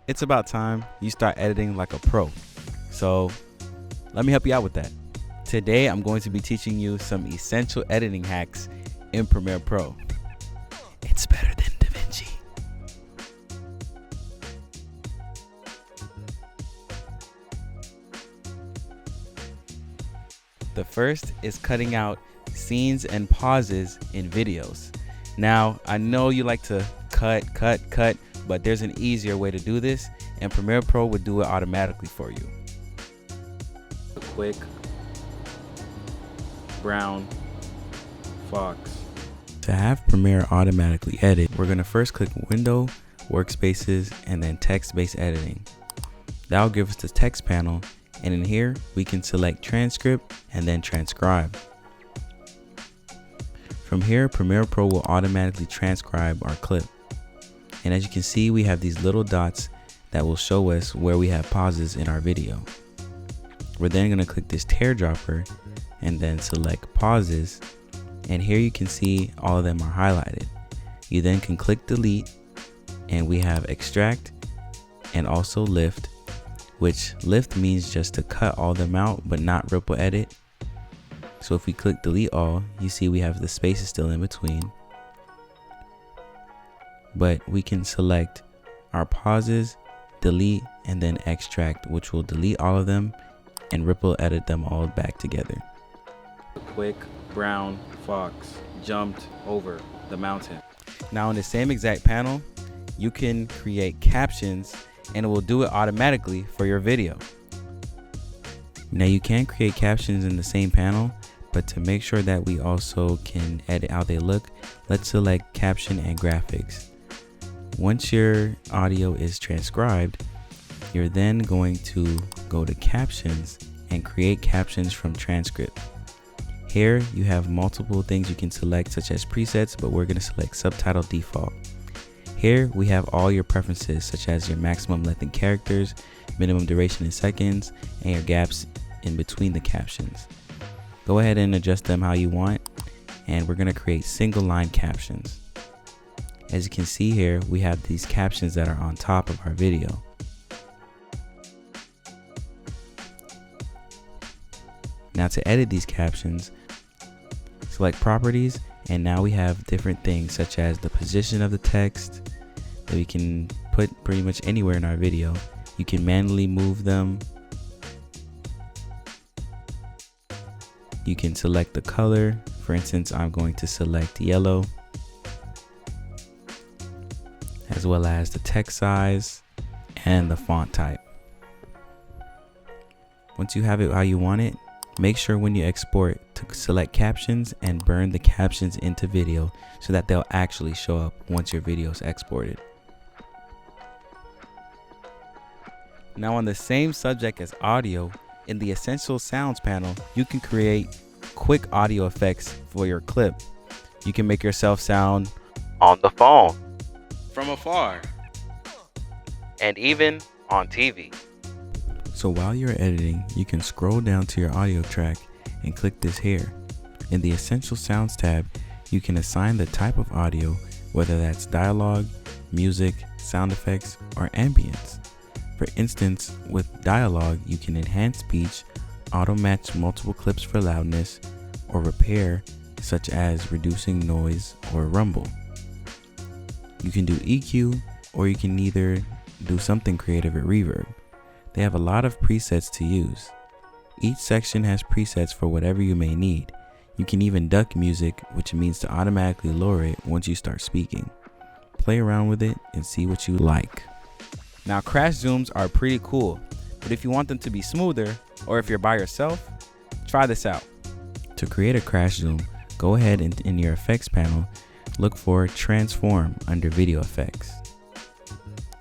it's about time you start editing like a pro. So let me help you out with that. Today, I'm going to be teaching you some essential editing hacks in Premiere Pro. It's better than DaVinci. The first is cutting out scenes and pauses in videos. Now, I know you like to cut, but there's an easier way to do this, and Premiere Pro would do it automatically for you. A quick brown fox. To have Premiere automatically edit, we're going to first click Window, Workspaces, and then Text-Based Editing. That'll give us the text panel, and in here we can select Transcript and then Transcribe. From here, Premiere Pro will automatically transcribe our clip. And as you can see, we have these little dots that will show us where we have pauses in our video. We're then going to click this teardropper and then select pauses. And here you can see all of them are highlighted. You then can click delete, and we have extract and also lift, which lift means just to cut all of them out but not ripple edit. So if we click delete all, you see we have the spaces still in between. But we can select our pauses, delete, and then extract, which will delete all of them and ripple edit them all back together. A quick brown fox jumped over the mountain. Now in the same exact panel, you can create captions and it will do it automatically for your video. Now you can create captions in the same panel, but to make sure that we also can edit how they look, let's select caption and graphics. Once your audio is transcribed, you're then going to go to captions and create captions from transcript. Here you have multiple things you can select, such as presets, but we're going to select subtitle default. Here we have all your preferences, such as your maximum length in characters, minimum duration in seconds, and your gaps in between the captions. Go ahead and adjust them how you want, and we're going to create single line captions. As you can see here, we have these captions that are on top of our video. Now to edit these captions, select properties, and now we have different things such as the position of the text that we can put pretty much anywhere in our video. You can manually move them. You can select the color. For instance, I'm going to select yellow, as well as the text size and the font type. Once you have it how you want it, make sure when you export to select captions and burn the captions into video so that they'll actually show up once your video is exported. Now on the same subject as audio, in the Essential Sounds panel, you can create quick audio effects for your clip. You can make yourself sound on the phone, from afar, and even on TV. So while you're editing, you can scroll down to your audio track and click this here. In the Essential Sounds tab, you can assign the type of audio, whether that's dialogue, music, sound effects, or ambience. For instance, with dialogue, you can enhance speech, auto-match multiple clips for loudness, or repair, such as reducing noise or rumble. You can do EQ, or you can either do something creative with reverb. They have a lot of presets to use. Each section has presets for whatever you may need. You can even duck music, which means to automatically lower it once you start speaking. Play around with it and see what you like. Now crash zooms are pretty cool, but if you want them to be smoother, or if you're by yourself, try this out. To create a crash zoom, go ahead and in your effects panel, look for transform under video effects.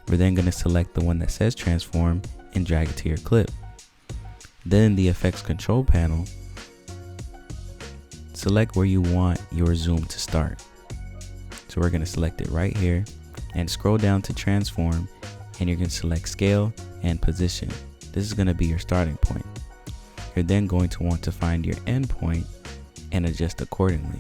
We're then going to select the one that says transform and drag it to your clip. Then in the effects control panel, select where you want your zoom to start. So we're going to select it right here and scroll down to transform, and you're going to select scale and position. This is going to be your starting point. You're then going to want to find your end point and adjust accordingly.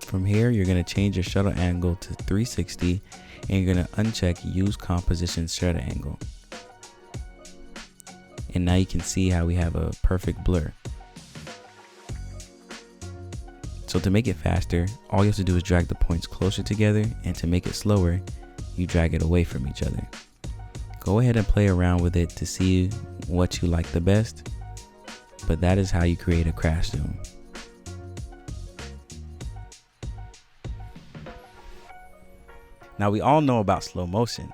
From here, you're going to change your shutter angle to 360 and you're going to uncheck use composition shutter angle. And now you can see how we have a perfect blur. So to make it faster, all you have to do is drag the points closer together, and to make it slower, you drag it away from each other. Go ahead and play around with it to see what you like the best, but that is how you create a crash zoom. Now we all know about slow motion,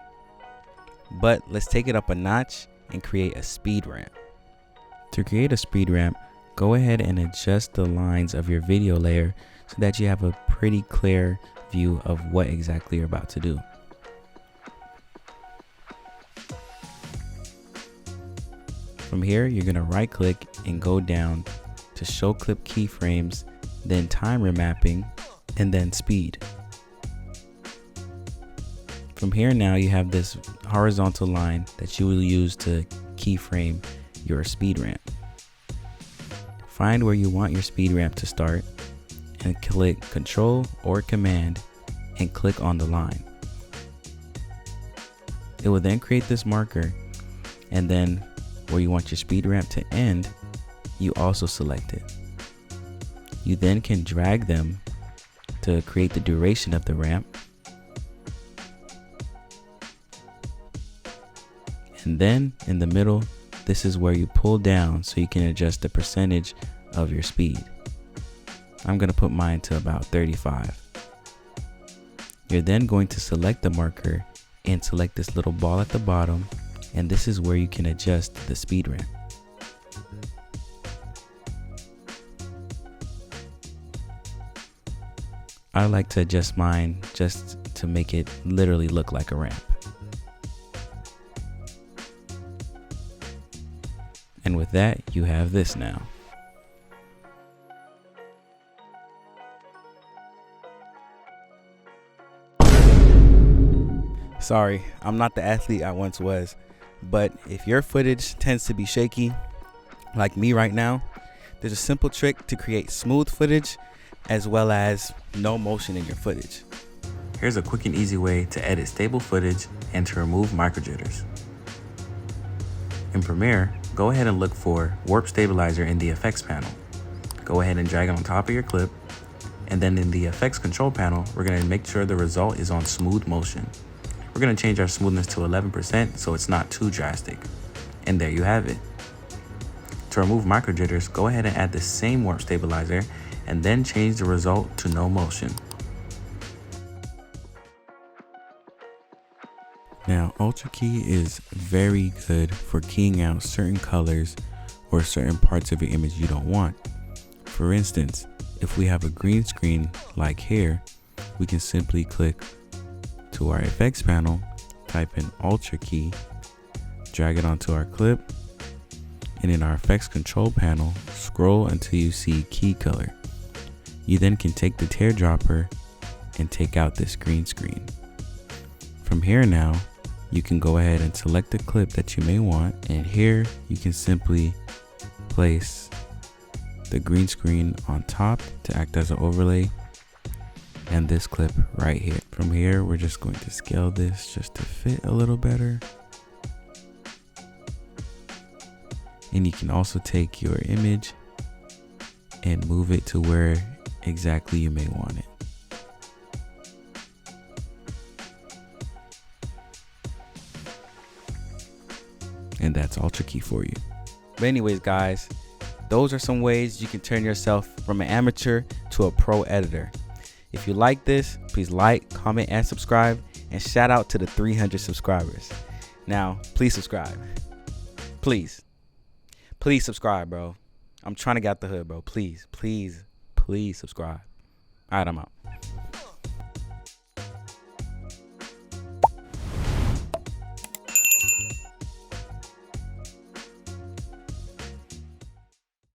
but let's take it up a notch and create a speed ramp. To create a speed ramp, go ahead and adjust the lines of your video layer so that you have a pretty clear view of what exactly you're about to do. From here, you're going to right click and go down to show clip keyframes, then time remapping, and then speed. From here now you have this horizontal line that you will use to keyframe your speed ramp. Find where you want your speed ramp to start and click Control or Command and click on the line. It will then create this marker, and then where you want your speed ramp to end, you also select it. You then can drag them to create the duration of the ramp. And then in the middle, this is where you pull down so you can adjust the percentage of your speed. I'm going to put mine to about 35. You're then going to select the marker and select this little ball at the bottom, and this is where you can adjust the speed ramp. I like to adjust mine just to make it literally look like a ramp. And with that, you have this now. Sorry, I'm not the athlete I once was, but if your footage tends to be shaky, like me right now, there's a simple trick to create smooth footage as well as no motion in your footage. Here's a quick and easy way to edit stable footage and to remove micro jitters. In Premiere, go ahead and look for Warp Stabilizer in the Effects panel. Go ahead and drag it on top of your clip, and then in the Effects Control panel, we're going to make sure the result is on smooth motion. We're going to change our smoothness to 11% so it's not too drastic. And there you have it. To remove micro jitters, go ahead and add the same Warp Stabilizer and then change the result to no motion. Now, Ultra Key is very good for keying out certain colors or certain parts of your image you don't want. For instance, if we have a green screen like here, we can simply click to our effects panel, type in Ultra Key, drag it onto our clip, and in our effects control panel, scroll until you see key color. You then can take the teardropper and take out this green screen. From here now, you can go ahead and select the clip that you may want, and here you can simply place the green screen on top to act as an overlay, and this clip right here. From here, we're just going to scale this just to fit a little better. And you can also take your image and move it to where exactly you may want it. And that's Ultra Key for you. But anyways, guys, those are some ways you can turn yourself from an amateur to a pro editor. If you like this, please like, comment, and subscribe. And shout out to the 300 subscribers. Now, please subscribe. Please subscribe, bro. I'm trying to get out the hood, bro. Please subscribe. All right, I'm out.